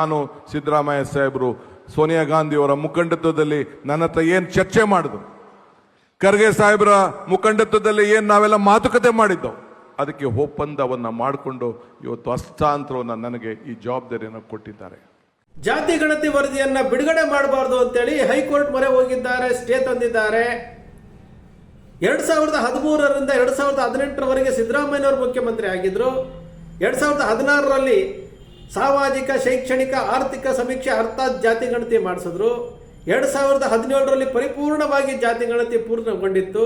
ನಾನು ಸಿದ್ದರಾಮಯ್ಯ ಸಾಹೇಬರು ಸೋನಿಯಾ ಗಾಂಧಿಯವರ ಮುಖಂಡತ್ವದಲ್ಲಿ ನನ್ನ ಹತ್ರ ಏನು ಚರ್ಚೆ ಮಾಡಿದ್ರು, ಖರ್ಗೆ ಸಾಹೇಬರ ಮುಖಂಡತ್ವದಲ್ಲಿ ಏನು ನಾವೆಲ್ಲ ಮಾತುಕತೆ ಮಾಡಿದ್ದೋ ಅದಕ್ಕೆ ಒಪ್ಪಂದವನ್ನು ಮಾಡಿಕೊಂಡು ಇವತ್ತು ಹಸ್ತಾಂತರವನ್ನು ನನಗೆ ಈ ಜವಾಬ್ದಾರಿಯನ್ನು ಕೊಟ್ಟಿದ್ದಾರೆ. ಜಾತಿ ಗಣತಿ ವರದಿಯನ್ನ ಬಿಡುಗಡೆ ಮಾಡಬಾರದು ಅಂತೇಳಿ ಹೈಕೋರ್ಟ್ ಮೊರೆ ಹೋಗಿದ್ದಾರೆ, ಸ್ಟೇ ತಂದಿದ್ದಾರೆ. 2013ರಿಂದ 2018ರವರೆಗೆ ಸಿದ್ದರಾಮಯ್ಯನವರು ಮುಖ್ಯಮಂತ್ರಿ ಆಗಿದ್ರು. 2016ರಲ್ಲಿ ಸಾಮಾಜಿಕ ಶೈಕ್ಷಣಿಕ ಆರ್ಥಿಕ ಸಮೀಕ್ಷೆ ಅರ್ಥಾತ್ ಜಾತಿ ಗಣತಿ ಮಾಡಿಸಿದ್ರು. 2017ರಲ್ಲಿ ಪರಿಪೂರ್ಣವಾಗಿ ಜಾತಿ ಗಣತಿ ಪೂರ್ಣಗೊಂಡಿತ್ತು.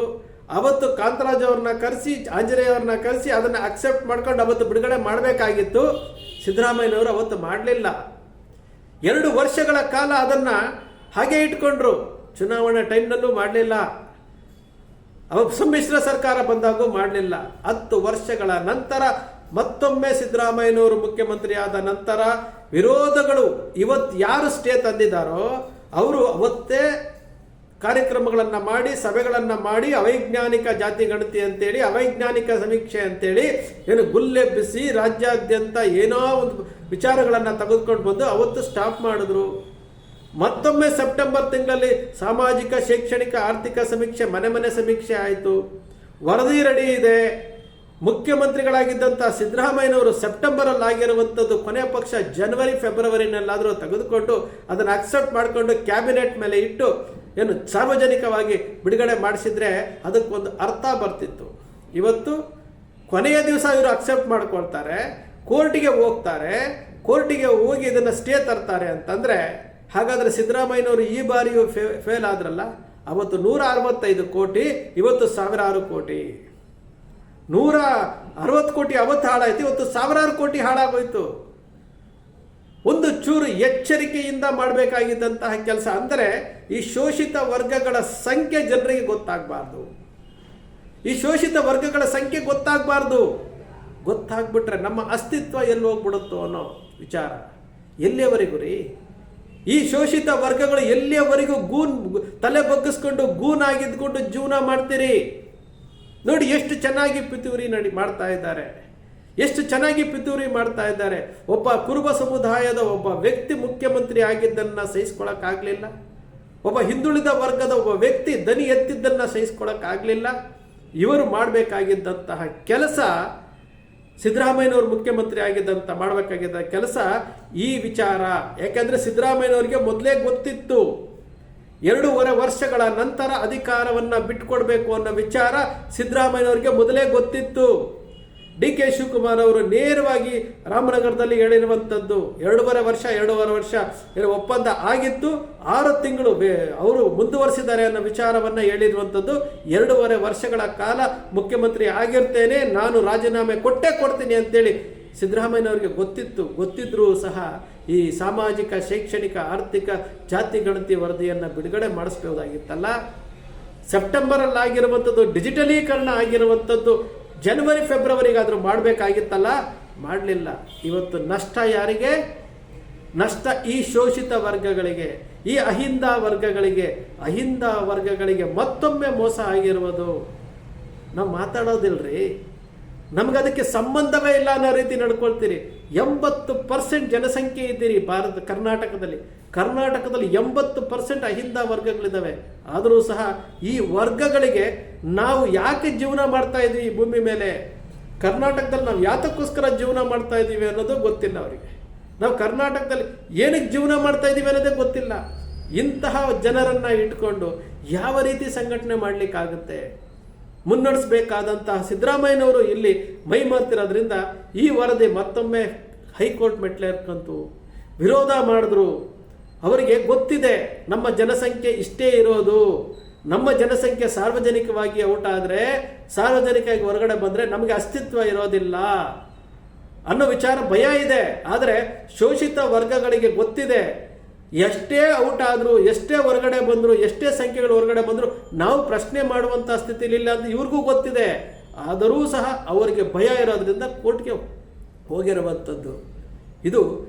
ಅವತ್ತು ಕಾಂತರಾಜ್ ಅವ್ರನ್ನ ಕರೆಸಿ, ಆಂಜನೇಯ ಅವ್ರನ್ನ ಕರೆಸಿ ಅದನ್ನು ಅಕ್ಸೆಪ್ಟ್ ಮಾಡ್ಕೊಂಡು ಅವತ್ತು ಬಿಡುಗಡೆ ಮಾಡಬೇಕಾಗಿತ್ತು. ಸಿದ್ದರಾಮಯ್ಯನವರು ಅವತ್ತು ಮಾಡಲಿಲ್ಲ. 2 ವರ್ಷಗಳ ಕಾಲ ಅದನ್ನ ಹಾಗೆ ಇಟ್ಕೊಂಡ್ರು. ಚುನಾವಣೆ ಟೈಮ್ನಲ್ಲೂ ಮಾಡಲಿಲ್ಲ. ಸಮ್ಮಿಶ್ರ ಸರ್ಕಾರ ಬಂದಾಗೂ ಮಾಡಲಿಲ್ಲ. 10 ವರ್ಷಗಳ ನಂತರ ಮತ್ತೊಮ್ಮೆ ಸಿದ್ದರಾಮಯ್ಯನವರು ಮುಖ್ಯಮಂತ್ರಿ ಆದ ನಂತರ ವಿರೋಧಗಳು ಇವತ್ತು ಯಾರು ಸ್ಟೇ ತಂದಿದ್ದಾರೋ ಅವರು ಅವತ್ತೇ ಕಾರ್ಯಕ್ರಮಗಳನ್ನು ಮಾಡಿ, ಸಭೆಗಳನ್ನು ಮಾಡಿ, ಅವೈಜ್ಞಾನಿಕ ಜಾತಿ ಗಣತಿ ಅಂತೇಳಿ, ಅವೈಜ್ಞಾನಿಕ ಸಮೀಕ್ಷೆ ಅಂತೇಳಿ ಏನು ಗುಲ್ಲೆಬ್ಬಿಸಿ ರಾಜ್ಯಾದ್ಯಂತ ಏನೋ ಒಂದು ವಿಚಾರಗಳನ್ನು ತೆಗೆದುಕೊಂಡು ಬಂದು ಅವತ್ತು ಸ್ಟಾಪ್ ಮಾಡಿದ್ರು. ಮತ್ತೊಮ್ಮೆ ಸೆಪ್ಟೆಂಬರ್ ತಿಂಗಳಲ್ಲಿ ಸಾಮಾಜಿಕ ಶೈಕ್ಷಣಿಕ ಆರ್ಥಿಕ ಸಮೀಕ್ಷೆ, ಮನೆ ಸಮೀಕ್ಷೆ ಆಯಿತು. ವರದಿ ರೆಡಿ ಇದೆ. ಮುಖ್ಯಮಂತ್ರಿಗಳಾಗಿದ್ದಂಥ ಸಿದ್ದರಾಮಯ್ಯನವರು ಸೆಪ್ಟೆಂಬರಲ್ಲಿ ಆಗಿರುವಂಥದ್ದು ಕೊನೆ ಪಕ್ಷ ಜನವರಿ ಫೆಬ್ರವರಿನಲ್ಲಾದರೂ ತೆಗೆದುಕೊಂಡು ಅದನ್ನು ಅಕ್ಸೆಪ್ಟ್ ಮಾಡಿಕೊಂಡು ಕ್ಯಾಬಿನೆಟ್ ಮೇಲೆ ಇಟ್ಟು ಏನು ಸಾರ್ವಜನಿಕವಾಗಿ ಬಿಡುಗಡೆ ಮಾಡಿಸಿದ್ರೆ ಅದಕ್ಕೊಂದು ಅರ್ಥ ಬರ್ತಿತ್ತು. ಇವತ್ತು ಕೊನೆಯ ದಿವಸ ಇವರು ಅಕ್ಸೆಪ್ಟ್ ಮಾಡ್ಕೊಳ್ತಾರೆ, ಕೋರ್ಟಿಗೆ ಹೋಗ್ತಾರೆ, ಕೋರ್ಟಿಗೆ ಹೋಗಿ ಇದನ್ನು ಸ್ಟೇ ತರ್ತಾರೆ ಅಂತಂದರೆ ಹಾಗಾದರೆ ಸಿದ್ದರಾಮಯ್ಯನವರು ಈ ಬಾರಿಯೂ ಫೇಲ್ ಆದ್ರಲ್ಲ. ಅವತ್ತು 165 ಕೋಟಿ, ಇವತ್ತು 1000 ಕೋಟಿ. 160 ಕೋಟಿ ಅವತ್ತು ಹಾಳಾಯ್ತು, ಇವತ್ತು 1000 ಕೋಟಿ ಹಾಳಾಗೋಯ್ತು. ಒಂದು ಚೂರು ಎಚ್ಚರಿಕೆಯಿಂದ ಮಾಡಬೇಕಾಗಿದ್ದಂತಹ ಕೆಲಸ. ಅಂದರೆ ಈ ಶೋಷಿತ ವರ್ಗಗಳ ಸಂಖ್ಯೆ ಜನರಿಗೆ ಗೊತ್ತಾಗಬಾರ್ದು. ಈ ಶೋಷಿತ ವರ್ಗಗಳ ಸಂಖ್ಯೆ ಗೊತ್ತಾಗಬಾರ್ದು. ಗೊತ್ತಾಗ್ಬಿಟ್ರೆ ನಮ್ಮ ಅಸ್ತಿತ್ವ ಎಲ್ಲಿ ಹೋಗ್ಬಿಡುತ್ತೋ ಅನ್ನೋ ವಿಚಾರ. ಎಲ್ಲಿಯವರೆಗೂ ರೀ ಈ ಶೋಷಿತ ವರ್ಗಗಳು ಎಲ್ಲಿಯವರೆಗೂ ತಲೆ ಬಗ್ಗಿಸ್ಕೊಂಡು ಗೂನಾಗಿದ್ಕೊಂಡು ಜೀವನ ಮಾಡ್ತೀರಿ? ನೋಡಿ ಎಷ್ಟು ಚೆನ್ನಾಗಿ ಪಿತೂರಿ ಮಾಡ್ತಾ ಇದ್ದಾರೆ, ಎಷ್ಟು ಚೆನ್ನಾಗಿ ಪಿತೂರಿ ಮಾಡ್ತಾ ಇದ್ದಾರೆ. ಒಬ್ಬ ಕುರುಬ ಸಮುದಾಯದ ಒಬ್ಬ ವ್ಯಕ್ತಿ ಮುಖ್ಯಮಂತ್ರಿ ಆಗಿದ್ದನ್ನು ಸಹಿಸ್ಕೊಳಕ್ಕಾಗಲಿಲ್ಲ. ಒಬ್ಬ ಹಿಂದುಳಿದ ವರ್ಗದ ಒಬ್ಬ ವ್ಯಕ್ತಿ ದನಿ ಎತ್ತಿದ್ದನ್ನು ಸಹಿಸ್ಕೊಳಕ್ಕಾಗಲಿಲ್ಲ. ಇವರು ಮಾಡಬೇಕಾಗಿದ್ದಂತಹ ಕೆಲಸ, ಸಿದ್ದರಾಮಯ್ಯನವರು ಮುಖ್ಯಮಂತ್ರಿ ಆಗಿದ್ದಂತ ಮಾಡಬೇಕಾಗಿದ್ದ ಕೆಲಸ ಈ ವಿಚಾರ. ಯಾಕೆಂದ್ರೆ ಸಿದ್ದರಾಮಯ್ಯನವರಿಗೆ ಮೊದಲೇ ಗೊತ್ತಿತ್ತು 2.5 ವರ್ಷಗಳ ನಂತರ ಅಧಿಕಾರವನ್ನು ಬಿಟ್ಟುಕೊಡ್ಬೇಕು ಅನ್ನೋ ವಿಚಾರ ಸಿದ್ದರಾಮಯ್ಯನವರಿಗೆ ಮೊದಲೇ ಗೊತ್ತಿತ್ತು. DK ಶಿವಕುಮಾರ್ ಅವರು ನೇರವಾಗಿ ರಾಮನಗರದಲ್ಲಿ ಹೇಳಿರುವಂಥದ್ದು 2.5 ವರ್ಷ ಒಪ್ಪಂದ ಆಗಿತ್ತು, 6 ತಿಂಗಳು ಅವರು ಮುಂದುವರಿಸಿದ್ದಾರೆ ಅನ್ನೋ ವಿಚಾರವನ್ನು ಹೇಳಿರುವಂಥದ್ದು. 2.5 ವರ್ಷಗಳ ಕಾಲ ಮುಖ್ಯಮಂತ್ರಿ ಆಗಿರ್ತೇನೆ, ನಾನು ರಾಜೀನಾಮೆ ಕೊಡ್ತೀನಿ ಅಂತೇಳಿ ಸಿದ್ದರಾಮಯ್ಯನವರಿಗೆ ಗೊತ್ತಿದ್ರೂ ಸಹ ಈ ಸಾಮಾಜಿಕ ಶೈಕ್ಷಣಿಕ ಆರ್ಥಿಕ ಜಾತಿ ಗಣತಿ ವರದಿಯನ್ನು ಬಿಡುಗಡೆ ಮಾಡಿಸಬಹುದಾಗಿತ್ತಲ್ಲ. ಸೆಪ್ಟೆಂಬರಲ್ಲಿ ಆಗಿರುವಂಥದ್ದು, ಡಿಜಿಟಲೀಕರಣ ಆಗಿರುವಂಥದ್ದು ಜನವರಿ ಫೆಬ್ರವರಿಗಾದರೂ ಮಾಡಬೇಕಾಗಿತ್ತಲ್ಲ, ಮಾಡಲಿಲ್ಲ. ಇವತ್ತು ನಷ್ಟ ಯಾರಿಗೆ? ನಷ್ಟ ಈ ಶೋಷಿತ ವರ್ಗಗಳಿಗೆ, ಈ ಅಹಿಂದ ವರ್ಗಗಳಿಗೆ ಮತ್ತೊಮ್ಮೆ ಮೋಸ ಆಗಿರುವುದು. ನಾವು ಮಾತಾಡೋದಿಲ್ರಿ, ನಮಗದಕ್ಕೆ ಸಂಬಂಧವೇ ಇಲ್ಲ ಅನ್ನೋ ರೀತಿ ನಡ್ಕೊಳ್ತೀರಿ. 80% ಜನಸಂಖ್ಯೆ ಇದ್ದೀರಿ ಕರ್ನಾಟಕದಲ್ಲಿ 80% ಅಹಿಂದ ವರ್ಗಗಳಿದ್ದಾವೆ. ಆದರೂ ಸಹ ಈ ವರ್ಗಗಳಿಗೆ ನಾವು ಯಾಕೆ ಜೀವನ ಮಾಡ್ತಾ ಇದ್ವಿ ಈ ಭೂಮಿ ಮೇಲೆ, ಕರ್ನಾಟಕದಲ್ಲಿ ನಾವು ಯಾತಕ್ಕೋಸ್ಕರ ಜೀವನ ಮಾಡ್ತಾ ಇದ್ದೀವಿ ಅನ್ನೋದು ಗೊತ್ತಿಲ್ಲ ಅವರಿಗೆ. ನಾವು ಕರ್ನಾಟಕದಲ್ಲಿ ಏನಕ್ಕೆ ಜೀವನ ಮಾಡ್ತಾ ಇದ್ದೀವಿ ಅನ್ನೋದೇ ಗೊತ್ತಿಲ್ಲ. ಇಂತಹ ಜನರನ್ನು ಇಟ್ಕೊಂಡು ಯಾವ ರೀತಿ ಸಂಘಟನೆ ಮಾಡಲಿಕ್ಕಾಗುತ್ತೆ? ಮುನ್ನಡೆಸಬೇಕಾದಂತಹ ಸಿದ್ದರಾಮಯ್ಯನವರು ಇಲ್ಲಿ ಮೈ ಮಾಡ್ತಿರೋದ್ರಿಂದ ಈ ವರದಿ ಮತ್ತೊಮ್ಮೆ ಹೈಕೋರ್ಟ್ ಮೆಟ್ಲೇರ್ಕಂತು ವಿರೋಧ ಮಾಡಿದ್ರು. ಅವರಿಗೆ ಗೊತ್ತಿದೆ ನಮ್ಮ ಜನಸಂಖ್ಯೆ ಇಷ್ಟೇ ಇರೋದು, ನಮ್ಮ ಜನಸಂಖ್ಯೆ ಸಾರ್ವಜನಿಕವಾಗಿ ಔಟ್ ಆದರೆ, ಸಾರ್ವಜನಿಕವಾಗಿ ಹೊರಗಡೆ ಬಂದರೆ ನಮಗೆ ಅಸ್ತಿತ್ವ ಇರೋದಿಲ್ಲ ಅನ್ನೋ ವಿಚಾರ ಭಯ ಇದೆ. ಆದರೆ ಶೋಷಿತ ವರ್ಗಗಳಿಗೆ ಗೊತ್ತಿದೆ, ಎಷ್ಟೇ ಔಟ್ ಆದರೂ, ಎಷ್ಟೇ ಹೊರಗಡೆ ಬಂದರು, ಎಷ್ಟೇ ಸಂಖ್ಯೆಗಳು ಹೊರಗಡೆ ಬಂದರೂ ನಾವು ಪ್ರಶ್ನೆ ಮಾಡುವಂಥ ಸ್ಥಿತಿಲಿಲ್ಲ ಅಂತ ಇವ್ರಿಗೂ ಗೊತ್ತಿದೆ. ಆದರೂ ಸಹ ಅವರಿಗೆ ಭಯ ಇರೋದ್ರಿಂದ ಕೋರ್ಟ್ಗೆ ಹೋಗಿರುವಂಥದ್ದು. ಇದು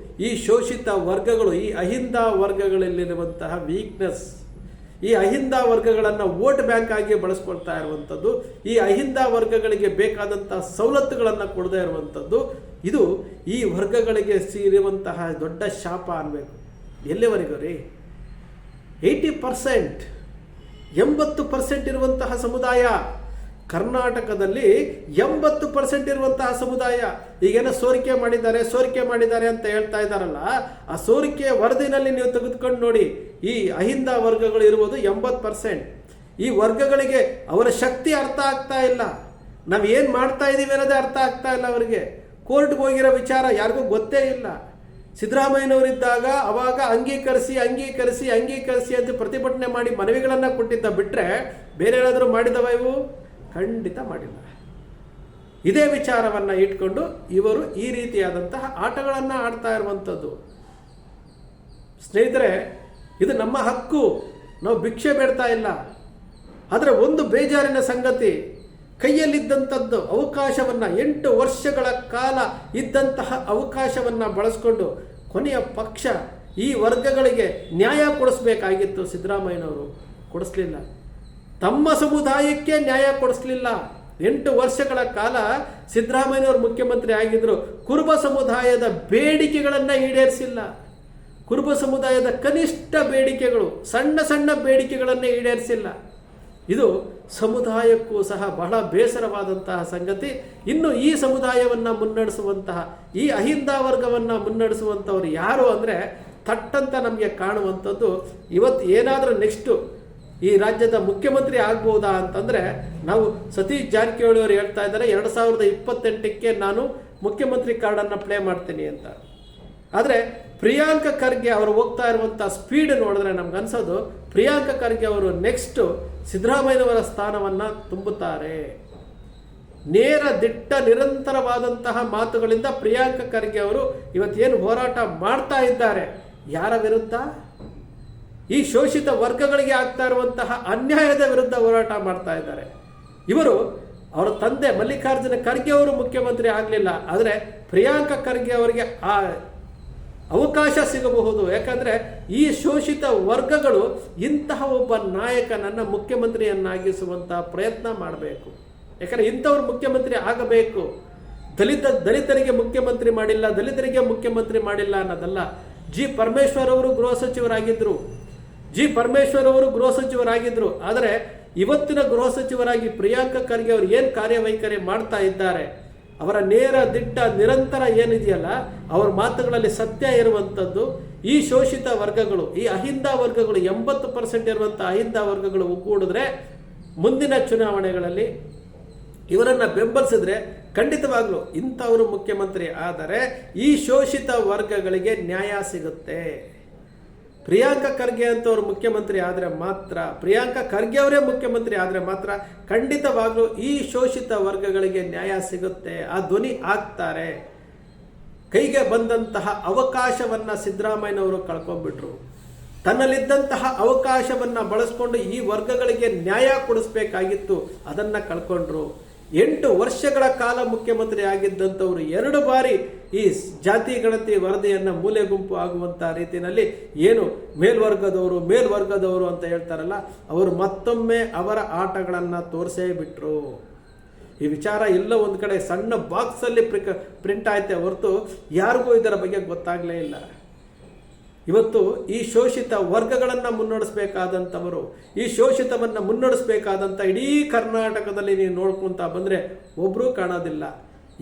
ಈ ಶೋಷಿತ ವರ್ಗಗಳು, ಈ ಅಹಿಂದ ವರ್ಗಗಳಲ್ಲಿರುವಂತಹ ವೀಕ್ನೆಸ್. ಈ ಅಹಿಂದ ವರ್ಗಗಳನ್ನು ವೋಟ್ ಬ್ಯಾಂಕ್ ಆಗಿ ಬಳಸ್ಕೊಳ್ತಾ ಇರುವಂಥದ್ದು, ಈ ಅಹಿಂದ ವರ್ಗಗಳಿಗೆ ಬೇಕಾದಂಥ ಸವಲತ್ತುಗಳನ್ನು ಕೊಡದೇ ಇರುವಂಥದ್ದು, ಇದು ಈ ವರ್ಗಗಳಿಗೆ ಸೇರುವಂತಹ ದೊಡ್ಡ ಶಾಪ ಅನ್ಬೇಕು. ಎಲ್ಲಿವರೆಗೂ ರೀ? 80%, 80% ಇರುವಂತಹ ಸಮುದಾಯ ಕರ್ನಾಟಕದಲ್ಲಿ, 80% ಇರುವಂತಹ ಸಮುದಾಯ ಈಗೇನೋ ಸೋರಿಕೆ ಮಾಡಿದ್ದಾರೆ ಅಂತ ಹೇಳ್ತಾ ಇದ್ದಾರಲ್ಲ, ಆ ಸೋರಿಕೆಯ ವರದಿನಲ್ಲಿ ನೀವು ತೆಗೆದುಕೊಂಡು ನೋಡಿ, ಈ ಅಹಿಂದ ವರ್ಗಗಳು ಇರುವುದು 80%. ಈ ವರ್ಗಗಳಿಗೆ ಅವರ ಶಕ್ತಿ ಅರ್ಥ ಆಗ್ತಾ ಇಲ್ಲ. ನಾವು ಏನು ಮಾಡ್ತಾ ಇದ್ದೀವಿ ಅನ್ನೋದೇ ಅರ್ಥ ಆಗ್ತಾ ಇಲ್ಲ ಅವರಿಗೆ. ಕೋರ್ಟ್ಗೆ ಹೋಗಿರೋ ವಿಚಾರ ಯಾರಿಗೂ ಗೊತ್ತೇ ಇಲ್ಲ. ಸಿದ್ದರಾಮಯ್ಯನವರಿದ್ದಾಗ ಅವಾಗ ಅಂಗೀಕರಿಸಿ ಅಂತ ಪ್ರತಿಭಟನೆ ಮಾಡಿ ಮನವಿಗಳನ್ನು ಕೊಟ್ಟಿದ್ದ ಬಿಟ್ಟರೆ ಬೇರೆ ಏನಾದರೂ ಮಾಡಿದವ ಇವು? ಖಂಡಿತ ಮಾಡಿಲ್ಲ. ಇದೇ ವಿಚಾರವನ್ನು ಇಟ್ಕೊಂಡು ಇವರು ಈ ರೀತಿಯಾದಂತಹ ಆಟಗಳನ್ನು ಆಡ್ತಾ ಇರುವಂಥದ್ದು. ಸ್ನೇಹಿತರೆ, ಇದು ನಮ್ಮ ಹಕ್ಕು, ನಾವು ಭಿಕ್ಷೆ ಬೇಡ್ತಾ ಇಲ್ಲ. ಆದರೆ ಒಂದು ಬೇಜಾರಿನ ಸಂಗತಿ, ಕೈಯಲ್ಲಿದ್ದಂಥದ್ದು ಅವಕಾಶವನ್ನು, 8 ವರ್ಷಗಳ ಕಾಲ ಇದ್ದಂತಹ ಅವಕಾಶವನ್ನು ಬಳಸ್ಕೊಂಡು ಕೊನೆಯ ಪಕ್ಷ ಈ ವರ್ಗಗಳಿಗೆ ನ್ಯಾಯ ಕೊಡಿಸ್ಬೇಕಾಗಿತ್ತು. ಸಿದ್ದರಾಮಯ್ಯನವರು ಕೊಡಿಸ್ಲಿಲ್ಲ. ತಮ್ಮ ಸಮುದಾಯಕ್ಕೆ ನ್ಯಾಯ ಕೊಡಿಸ್ಲಿಲ್ಲ. 8 ವರ್ಷಗಳ ಕಾಲ ಸಿದ್ದರಾಮಯ್ಯನವರು ಮುಖ್ಯಮಂತ್ರಿ ಆಗಿದ್ರು. ಕುರುಬ ಸಮುದಾಯದ ಬೇಡಿಕೆಗಳನ್ನು ಈಡೇರಿಸಿಲ್ಲ. ಕುರುಬ ಸಮುದಾಯದ ಕನಿಷ್ಠ ಬೇಡಿಕೆಗಳು, ಸಣ್ಣ ಬೇಡಿಕೆಗಳನ್ನೇ ಈಡೇರಿಸಿಲ್ಲ. ಇದು ಸಮುದಾಯಕ್ಕೂ ಸಹ ಬಹಳ ಬೇಸರವಾದಂತಹ ಸಂಗತಿ. ಇನ್ನು ಈ ಸಮುದಾಯವನ್ನು ಮುನ್ನಡೆಸುವಂತಹ, ಈ ಅಹಿಂದ ವರ್ಗವನ್ನು ಮುನ್ನಡೆಸುವಂಥವ್ರು ಯಾರು ಅಂದರೆ ಥಟ್ಟಂತ ನಮಗೆ ಕಾಣುವಂಥದ್ದು, ಇವತ್ತು ಏನಾದರೂ ನೆಕ್ಸ್ಟು ಈ ರಾಜ್ಯದ ಮುಖ್ಯಮಂತ್ರಿ ಆಗ್ಬೋದಾ ಅಂತಂದರೆ, ನಾವು ಸತೀಶ್ ಜಾರಕಿಹೊಳಿ ಅವರು ಹೇಳ್ತಾ ಇದ್ದಾರೆ 2028ಕ್ಕೆ ನಾನು ಮುಖ್ಯಮಂತ್ರಿ ಕಾರ್ಡನ್ನು ಪ್ಲೇ ಮಾಡ್ತೀನಿ ಅಂತ. ಆದರೆ ಪ್ರಿಯಾಂಕ ಖರ್ಗೆ ಅವರು ಹೋಗ್ತಾ ಇರುವಂಥ ಸ್ಪೀಡ್ ನೋಡಿದ್ರೆ ನಮ್ಗನ್ಸೋದು ಪ್ರಿಯಾಂಕ ಖರ್ಗೆ ಅವರು ನೆಕ್ಸ್ಟ್ ಸಿದ್ದರಾಮಯ್ಯನವರ ಸ್ಥಾನವನ್ನು ತುಂಬುತ್ತಾರೆ. ನೇರ ದಿಟ್ಟ ನಿರಂತರವಾದಂತಹ ಮಾತುಗಳಿಂದ ಪ್ರಿಯಾಂಕ ಖರ್ಗೆ ಅವರು ಇವತ್ತೇನು ಹೋರಾಟ ಮಾಡ್ತಾ ಇದ್ದಾರೆ, ಯಾರ ವಿರುದ್ಧ? ಈ ಶೋಷಿತ ವರ್ಗಗಳಿಗೆ ಆಗ್ತಾ ಇರುವಂತಹ ಅನ್ಯಾಯದ ವಿರುದ್ಧ ಹೋರಾಟ ಮಾಡ್ತಾ ಇದ್ದಾರೆ. ಇವರು ಅವರ ತಂದೆ ಮಲ್ಲಿಕಾರ್ಜುನ ಖರ್ಗೆ ಅವರು ಮುಖ್ಯಮಂತ್ರಿ ಆಗಲಿಲ್ಲ, ಆದರೆ ಪ್ರಿಯಾಂಕ ಖರ್ಗೆ ಅವರಿಗೆ ಆ ಅವಕಾಶ ಸಿಗಬಹುದು. ಯಾಕಂದರೆ ಈ ಶೋಷಿತ ವರ್ಗಗಳು ಇಂತಹ ಒಬ್ಬ ನಾಯಕನನ್ನು ಮುಖ್ಯಮಂತ್ರಿಯನ್ನಾಗಿಸುವಂತಹ ಪ್ರಯತ್ನ ಮಾಡಬೇಕು. ಯಾಕಂದರೆ ಇಂಥವ್ರು ಮುಖ್ಯಮಂತ್ರಿ ಆಗಬೇಕು. ದಲಿತರಿಗೆ ಮುಖ್ಯಮಂತ್ರಿ ಮಾಡಿಲ್ಲ, ದಲಿತರಿಗೆ ಮುಖ್ಯಮಂತ್ರಿ ಮಾಡಿಲ್ಲ ಅನ್ನೋದಲ್ಲ. ಜಿ ಪರಮೇಶ್ವರ್ ಅವರು ಗೃಹ ಸಚಿವರಾಗಿದ್ದರು. ಆದರೆ ಇವತ್ತಿನ ಗೃಹ ಸಚಿವರಾಗಿ ಪ್ರಿಯಾಂಕ ಖರ್ಗೆ ಅವರು ಏನು ಕಾರ್ಯವೈಖರಿ ಮಾಡ್ತಾ ಇದ್ದಾರೆ, ಅವರ ನೇರ ದಿಟ್ಟ ನಿರಂತರ ಏನಿದೆಯಲ್ಲ, ಅವರ ಮಾತುಗಳಲ್ಲಿ ಸತ್ಯ ಇರುವಂಥದ್ದು. ಈ ಶೋಷಿತ ವರ್ಗಗಳು, ಈ ಅಹಿಂದ ವರ್ಗಗಳು, 80% ಇರುವಂಥ ಅಹಿಂದ ವರ್ಗಗಳು ಒಗ್ಗೂಡಿದ್ರೆ ಮುಂದಿನ ಚುನಾವಣೆಗಳಲ್ಲಿ ಇವರನ್ನು ಬೆಂಬಲಿಸಿದ್ರೆ ಖಂಡಿತವಾಗ್ಲೂ ಇಂಥವರು ಮುಖ್ಯಮಂತ್ರಿ ಆದರೆ ಈ ಶೋಷಿತ ವರ್ಗಗಳಿಗೆ ನ್ಯಾಯ ಸಿಗುತ್ತೆ. ಪ್ರಿಯಾಂಕ ಖರ್ಗೆ ಅಂತವರು ಮುಖ್ಯಮಂತ್ರಿ ಆದರೆ ಮಾತ್ರ, ಪ್ರಿಯಾಂಕ ಖರ್ಗೆ ಅವರೇ ಮುಖ್ಯಮಂತ್ರಿ ಆದರೆ ಮಾತ್ರ ಖಂಡಿತವಾಗ್ಲೂ ಈ ಶೋಷಿತ ವರ್ಗಗಳಿಗೆ ನ್ಯಾಯ ಸಿಗುತ್ತೆ. ಆ ಧ್ವನಿ ಆಗ್ತಾರೆ. ಕೈಗೆ ಬಂದಂತಹ ಅವಕಾಶವನ್ನು ಸಿದ್ದರಾಮಯ್ಯನವರು ಕಳ್ಕೊಂಡ್ಬಿಟ್ರು. ತನ್ನಲ್ಲಿದ್ದಂತಹ ಅವಕಾಶವನ್ನು ಬಳಸ್ಕೊಂಡು ಈ ವರ್ಗಗಳಿಗೆ ನ್ಯಾಯ ಕೊಡಿಸ್ಬೇಕಾಗಿತ್ತು, ಅದನ್ನು ಕಳ್ಕೊಂಡ್ರು. 8 ವರ್ಷಗಳ ಕಾಲ ಮುಖ್ಯಮಂತ್ರಿ ಆಗಿದ್ದಂಥವರು 2 ಬಾರಿ ಈ ಜಾತಿ ಗಣತಿ ವರದಿಯನ್ನು ಮೂಲೆ ಗುಂಪು ಆಗುವಂಥ ರೀತಿಯಲ್ಲಿ ಏನು ಮೇಲ್ವರ್ಗದವರು ಅಂತ ಹೇಳ್ತಾರಲ್ಲ, ಅವರು ಮತ್ತೊಮ್ಮೆ ಅವರ ಆಟಗಳನ್ನು ತೋರಿಸೇ ಬಿಟ್ರು. ಈ ವಿಚಾರ ಎಲ್ಲ ಒಂದು ಕಡೆ ಸಣ್ಣ ಬಾಕ್ಸಲ್ಲಿ ಪ್ರಿಂಟ್ ಆಯ್ತೆ ಹೊರತು ಯಾರಿಗೂ ಇದರ ಬಗ್ಗೆ ಗೊತ್ತಾಗಲೇ ಇಲ್ಲ. ಇವತ್ತು ಈ ಶೋಷಿತ ವರ್ಗಗಳನ್ನು ಮುನ್ನಡೆಸಬೇಕಾದಂಥವರು, ಈ ಶೋಷಿತವನ್ನು ಮುನ್ನಡೆಸಬೇಕಾದಂಥ ಇಡೀ ಕರ್ನಾಟಕದಲ್ಲಿ ನೀವು ನೋಡ್ಕೊತ ಬಂದರೆ ಒಬ್ಬರೂ ಕಾಣೋದಿಲ್ಲ.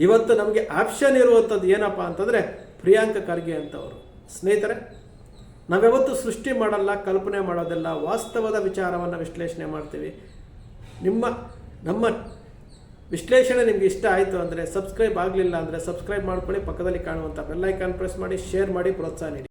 ಇವತ್ತು ನಮಗೆ ಆಪ್ಷನ್ ಇರುವಂಥದ್ದು ಏನಪ್ಪ ಅಂತಂದರೆ ಪ್ರಿಯಾಂಕ ಖರ್ಗೆ ಅಂತವರು. ಸ್ನೇಹಿತರೆ, ನಾವ್ಯಾವತ್ತೂ ಸೃಷ್ಟಿ ಮಾಡಲ್ಲ, ಕಲ್ಪನೆ ಮಾಡೋದಿಲ್ಲ, ವಾಸ್ತವದ ವಿಚಾರವನ್ನು ವಿಶ್ಲೇಷಣೆ ಮಾಡ್ತೀವಿ. ನಮ್ಮ ವಿಶ್ಲೇಷಣೆ ನಿಮಗೆ ಇಷ್ಟ ಆಯಿತು ಅಂದರೆ, ಸಬ್ಸ್ಕ್ರೈಬ್ ಆಗಲಿಲ್ಲ ಅಂದರೆ ಸಬ್ಸ್ಕ್ರೈಬ್ ಮಾಡ್ಕೊಳ್ಳಿ, ಪಕ್ಕದಲ್ಲಿ ಕಾಣುವಂಥ ಬೆಲ್ ಐಕಾನ್ ಪ್ರೆಸ್ ಮಾಡಿ, ಶೇರ್ ಮಾಡಿ, ಪ್ರೋತ್ಸಾಹ ನೀಡಿ.